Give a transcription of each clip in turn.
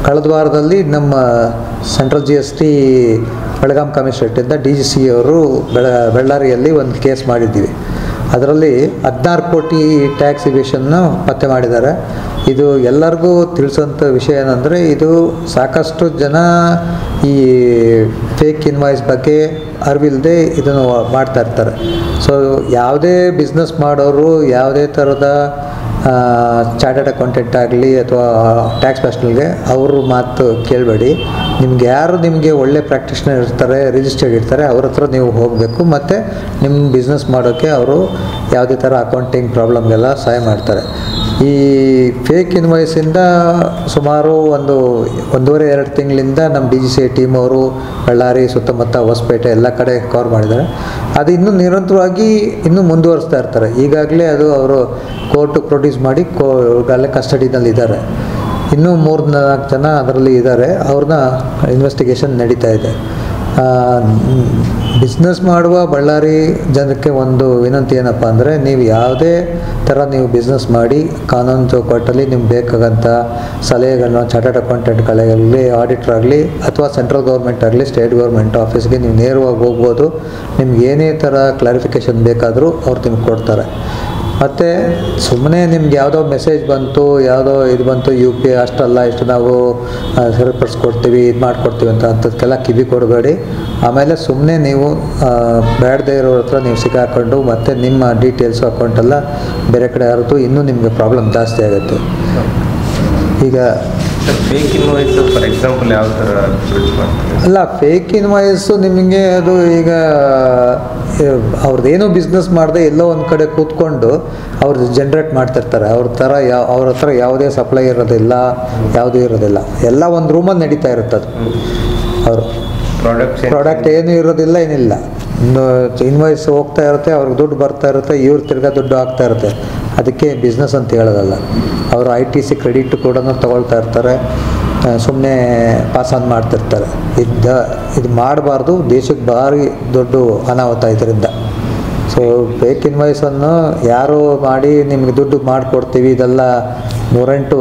ಕಳೆದ ವಾರದಲ್ಲಿ ನಮ್ಮ ಸೆಂಟ್ರಲ್ GST ಬೆಳಗಾಂ ಕಮಿಷನರೇಟಿಂದ DGC ಅವರು ಬಳ್ಳಾರಿಯಲ್ಲಿ ಒಂದು ಕೇಸ್ ಮಾಡಿದ್ದೀವಿ. ಅದರಲ್ಲಿ 16 ಕೋಟಿ ಟ್ಯಾಕ್ಸ್ ಇವೇಷನ್ನು ಪತ್ತೆ ಮಾಡಿದ್ದಾರೆ. ಇದು ಎಲ್ಲರಿಗೂ ತಿಳಿಸೋಂಥ ವಿಷಯ ಏನಂದರೆ, ಇದು ಸಾಕಷ್ಟು ಜನ ಈ ಫೇಕ್ ಇನ್ವಾಯ್ಸ್ ಬಗ್ಗೆ ಅರಿವಿಲ್ಲದೆ ಇದನ್ನು ಮಾಡ್ತಾ ಇರ್ತಾರೆ. ಸೊ ಯಾವುದೇ ಬಿಸ್ನೆಸ್ ಮಾಡೋರು ಯಾವುದೇ ಥರದ ಚಾರ್ಟರ್ಡ್ ಅಕೌಂಟೆಂಟ್ ಆಗಲಿ ಅಥವಾ ಟ್ಯಾಕ್ಸ್ ಪ್ರೊಫೆಷನಲ್ಗೆ ಅವ್ರ ಮಾತು ಕೇಳಬೇಡಿ. ನಿಮಗೆ ಒಳ್ಳೆ ಪ್ರಾಕ್ಟೀಷನರ್ ಇರ್ತಾರೆ, ರಿಜಿಸ್ಟರ್ಡ್ ಇರ್ತಾರೆ, ಅವ್ರ ಹತ್ರ ನೀವು ಹೋಗಬೇಕು. ಮತ್ತು ನಿಮ್ಮ ಬಿಸ್ನೆಸ್ ಮಾಡೋಕ್ಕೆ ಅವರು ಯಾವುದೇ ಥರ ಅಕೌಂಟಿಂಗ್ ಪ್ರಾಬ್ಲಮ್ಗೆಲ್ಲ ಸಹಾಯ ಮಾಡ್ತಾರೆ. ಈ ಫೇಕ್ ಇನ್ವಾಯ್ಸಿಂದ ಸುಮಾರು 1.5-2 ತಿಂಗಳಿಂದ ನಮ್ಮ DGC ಟೀಮ್ ಅವರು ಬಳ್ಳಾರಿ ಸುತ್ತಮುತ್ತ ಹೊಸಪೇಟೆ ಎಲ್ಲ ಕಡೆ ಕವರ್ ಮಾಡಿದ್ದಾರೆ. ಅದು ಇನ್ನೂ ನಿರಂತರವಾಗಿ ಇನ್ನೂ ಮುಂದುವರಿಸ್ತಾ ಇರ್ತಾರೆ. ಈಗಾಗಲೇ ಅದು ಅವರು ಕೋರ್ಟ್ ಪ್ರೊಡ್ಯೂಸ್ ಮಾಡಿ ಈಗಾಗಲೇ ಕಸ್ಟಡಿನಲ್ಲಿ ಇದ್ದಾರೆ. ಇನ್ನೂ 3-4 ಜನ ಅದರಲ್ಲಿ ಇದ್ದಾರೆ. ಅವ್ರನ್ನ ಇನ್ವೆಸ್ಟಿಗೇಷನ್ ನಡೀತಾ ಇದೆ. ಬಿಸ್ನೆಸ್ ಮಾಡುವ ಬಳ್ಳಾರಿ ಜನಕ್ಕೆ ಒಂದು ವಿನಂತಿ ಏನಪ್ಪ ಅಂದರೆ, ನೀವು ಯಾವುದೇ ಥರ ನೀವು ಬಿಸ್ನೆಸ್ ಮಾಡಿ ಕಾನೂನು ಚೌಕಟ್ಟಲ್ಲಿ ನಿಮ್ಗೆ ಬೇಕಾಗಂಥ ಸಲಹೆಗಳನ್ನ ಚಾರ್ಟರ್ಡ್ ಅಕೌಂಟೆಂಟ್ಗಳಾಗಲಿ, ಆಡಿಟರ್ ಆಗಲಿ, ಅಥವಾ ಸೆಂಟ್ರಲ್ ಗೌರ್ಮೆಂಟ್ ಆಗಲಿ, ಸ್ಟೇಟ್ ಗೌರ್ಮೆಂಟ್ ಆಫೀಸ್ಗೆ ನೀವು ನೇರವಾಗಿ ಹೋಗ್ಬೋದು. ನಿಮ್ಗೆ ಏನೇ ಥರ ಕ್ಲಾರಿಫಿಕೇಷನ್ ಬೇಕಾದರೂ ಅವ್ರು ನಿಮ್ಗೆ ಕೊಡ್ತಾರೆ. ಮತ್ತು ಸುಮ್ಮನೆ ನಿಮ್ಗೆ ಯಾವುದೋ ಮೆಸೇಜ್ ಬಂತು, ಯಾವುದೋ ಇದು ಬಂತು, UPI ಅಷ್ಟಲ್ಲ ಇಷ್ಟು ನಾವು ಸರಿಪಡಿಸ್ಕೊಡ್ತೀವಿ, ಇದು ಮಾಡಿಕೊಡ್ತೀವಿ ಅಂಥದ್ದಕ್ಕೆಲ್ಲ ಕಿವಿ ಕೊಡಬೇಡಿ. ಆಮೇಲೆ ಸುಮ್ಮನೆ ನೀವು ಬೇಡದೇ ಇರೋರ ಹತ್ರ ನೀವು ಸಿಕ್ಕಾಕೊಂಡು ಮತ್ತು ನಿಮ್ಮ ಡೀಟೇಲ್ಸು ಅಕೌಂಟೆಲ್ಲ ಬೇರೆ ಕಡೆ ಹರಿದು ಇನ್ನೂ ನಿಮಗೆ ಪ್ರಾಬ್ಲಮ್ ಜಾಸ್ತಿ ಆಗುತ್ತೆ. ಈಗ ಫೇಕ್ ಇನ್ವಾಯ್ಸ್ ಫಾರ್ ಎಕ್ಸಾಂಪಲ್ ಯಾವ ಥರ ಅಲ್ಲ, ಫೇಕ್ ಇನ್ವಾಯ್ಸು ನಿಮಗೆ ಅದು ಈಗ ಅವ್ರದ್ದೇನೋ ಬಿಸ್ನೆಸ್ ಮಾಡದೆ ಎಲ್ಲೋ ಒಂದು ಕಡೆ ಕೂತ್ಕೊಂಡು ಅವ್ರು ಜನ್ರೇಟ್ ಮಾಡ್ತಿರ್ತಾರೆ. ಅವ್ರ ಹತ್ರ ಯಾವುದೇ ಸಪ್ಲೈ ಇರೋದಿಲ್ಲ, ಯಾವುದೂ ಇರೋದಿಲ್ಲ. ಎಲ್ಲ ಒಂದು ರೂಮಲ್ಲಿ ನಡೀತಾ ಇರುತ್ತೆ. ಅದು ಅವರು ಪ್ರಾಡಕ್ಟ್ ಏನೂ ಇರೋದಿಲ್ಲ, ಏನಿಲ್ಲ. ಇನ್ವಾಯ್ಸ್ ಹೋಗ್ತಾ ಇರುತ್ತೆ, ಅವ್ರಿಗೆ ದುಡ್ಡು ಬರ್ತಾ ಇರುತ್ತೆ, ಇವ್ರು ತಿರ್ಗಾ ದುಡ್ಡು ಆಗ್ತಾ ಇರುತ್ತೆ. ಅದಕ್ಕೆ ಬಿಸ್ನೆಸ್ ಅಂತ ಹೇಳೋದಲ್ಲ. ಅವರು ITC ಕ್ರೆಡಿಟ್ ಕೂಡ ತೊಗೊಳ್ತಾ ಇರ್ತಾರೆ, ಸುಮ್ಮನೆ ಪಾಸ್ ಆನ್ ಮಾಡ್ತಿರ್ತಾರೆ. ಇದು ಮಾಡಬಾರ್ದು. ದೇಶಕ್ಕೆ ಭಾರಿ ದೊಡ್ಡ ಅನಾಹುತ ಇದರಿಂದ. ಸೊ ಫೇಕ್ ಇನ್ವಾಯ್ಸನ್ನು ಯಾರು ಮಾಡಿ ನಿಮಗೆ ದುಡ್ಡು ಮಾಡಿಕೊಡ್ತೀವಿ ಇದೆಲ್ಲ 108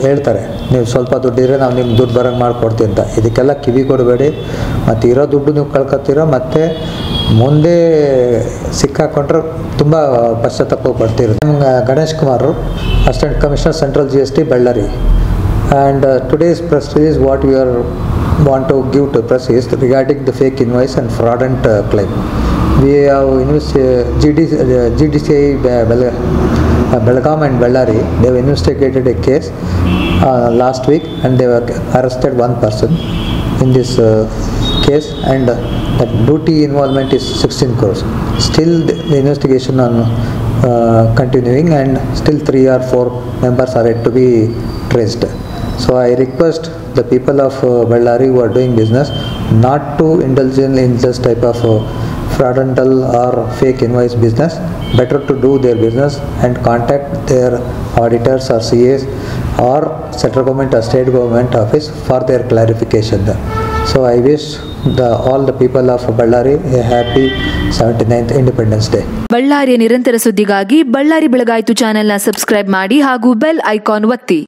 ಹೇಳ್ತಾರೆ. ನೀವು ಸ್ವಲ್ಪ ದುಡ್ಡಿದ್ರೆ ನಾವು ನಿಮ್ಗೆ ದುಡ್ಡು ಬರೋಂಗೆ ಮಾಡಿಕೊಡ್ತೀವಿ ಅಂತ. ಇದಕ್ಕೆಲ್ಲ ಕಿವಿ ಕೊಡಬೇಡಿ. ಮತ್ತು ಇರೋ ದುಡ್ಡು ನೀವು ಕಳ್ಕೊತೀರ. ಮತ್ತು ಮುಂದೆ ಸಿಕ್ಕಾಕೊಂಡ್ರೆ ತುಂಬ ಪಶ್ಚಾತ್ತಾಪ ಪಡ್ತಿರುತ್ತೆ. ನಿಮ್ಗೆ Ganesh Kumar, assistant commissioner, central GST, Bellary. And today's press release what we want to give to press is regarding the fake invoice and fraudulent claim. We have GDCI Belgaum and Bellary. They have investigated a case last week and they have arrested one person in this case, and the duty involvement is 16 crores. Still the investigation on continuing, and still 3 or 4 members are yet to be traced. So I request the people of Bellary who are doing business not to indulge in this type of fraudulent or fake invoice business. Better to do their business and contact their auditors or CAs or central government or state government office for their clarification. So I wish all the people of Bellary a happy 79th Independence Day. ಬಳ್ಳಾರಿಯ ನಿರಂತರ ಸುದ್ದಿಗಾಗಿ ಬಳ್ಳಾರಿ ಬೆಳಗಾಯಿತು ಚಾನೆಲ್ನ subscribe ಮಾಡಿ ಹಾಗೂ bell icon ಒತ್ತಿ.